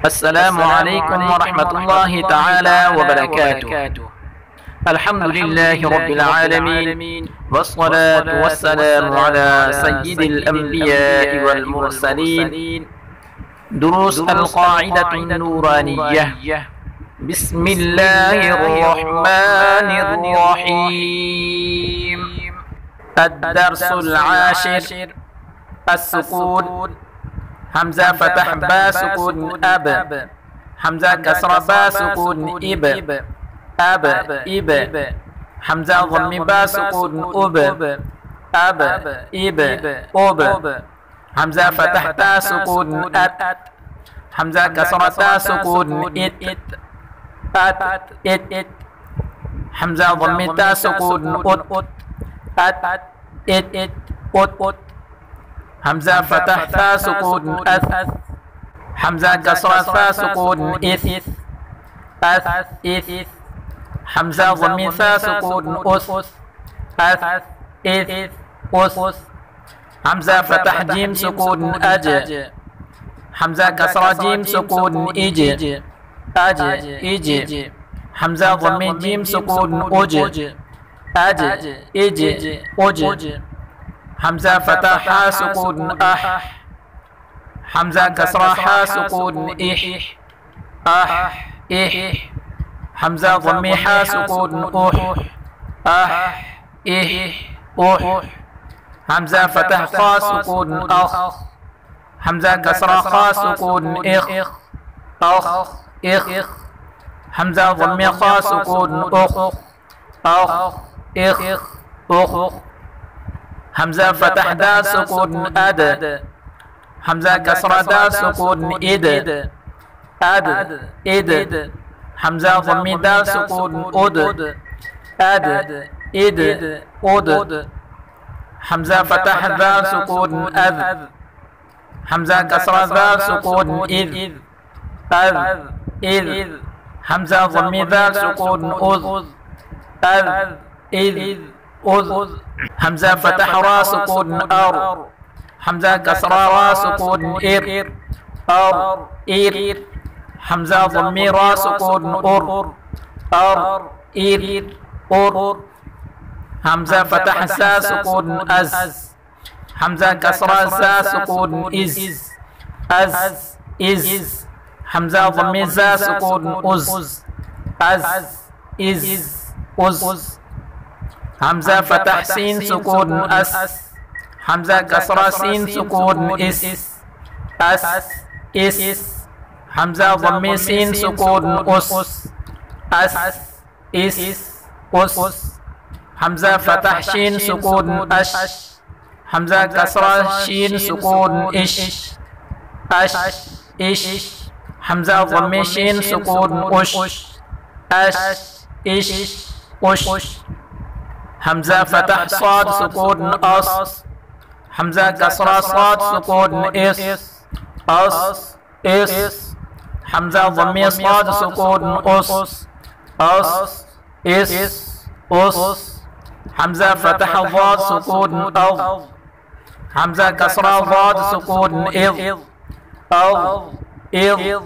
السلام عليكم ورحمة الله تعالى وبركاته. الحمد لله رب العالمين، والصلاة والسلام على سيد الأنبياء والمرسلين. دروس القاعدة النورانية. بسم الله الرحمن الرحيم. الدرس العاشر. السكون. حمزة فتح با سكون أب، حمزة كسر با سكون إب، أب إب، حمزة ضم با سكون أب، أب إب أب، حمزة فتح تا سكون أت، حمزة كسر تا سكون إت، أت إت، حمزة ضم تا سكون أت، أت إت أت، حمزة فتح ثا سكون أث، حمزة كسر ثا سكون إث، أث إث، حمزة ضم ثا سكون أث، أث إث أث، حمزة فتح جيم سكون أج، حمزة كسر جيم سكون إج، أج إج، حمزة ضم جيم سكون أج، أج إج أج، حمزة فتح حا سكون أح، حمزة كسر حا سكون إح، أح إح، حمزة ضم حا سكون أح، أح إح أح، حمزة فتح خا سكون أخ، حمزة كسر خا سكون إخ، أخ إخ، حمزة ضم خا سكون أخ، أخ إخ أخ، حمزة فتح دا سكون أد، حمزة كسر دا سكون إد، أد إد، حمزة ضم دا سكون أد، أد إد أد، حمزة فتح ذا سكون أذ، حمزة كسر ذا سكون إذ، أذ إذ، حمزة ضم ذا سكون أذ، أذ إذ أذ، حمزة فتح را سكون أر، حمزة كسر را سكون إر، أر إر، حمزة ضم را سكون أر، أر إر أر، حمزة فتح سا سكون أز، حمزة كسر سا سكون إز، أز إز، حمزة ضم زا سكون أز، أز إز أز، حمزة فتح سين سكون أس، حمزة كسر سين سكون إس، أس إس، حمزة ضم سين سكون أس، أس إس أس، حمزة فتح شين سكون أش، حمزة كسر شين سكون إش، أش إش، حمزة ضم شين سكون أش، أش إش أش، حمزة فتح صاد سكون أص، حمزة كسر صاد سكون إس، أص إس، حمزة ضم صاد سكون أص، أص إس أص، حمزة فتح ضاد سكون أض، حمزة كسر ضاد سكون إض، أض إض،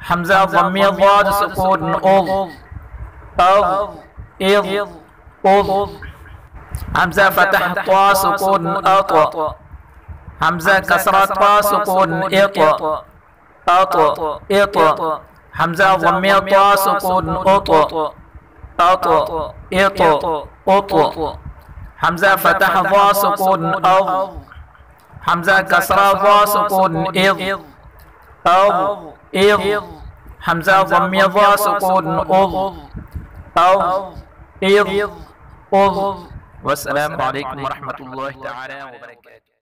حمزة ضم ضاد سكون أض، أض إض أض، حمزة فتح طا سكون أط، حمزة كسر طا سكون إط، أط إط، حمزة ضم طا سكون أط، أط إط أط، حمزة فتح ضا سكون أض، حمزة كسر ضا سكون إض، أض إض، حمزة ضم ضا سكون أض، أض إض أض. والسلام عليكم ورحمة الله تعالى وبركاته.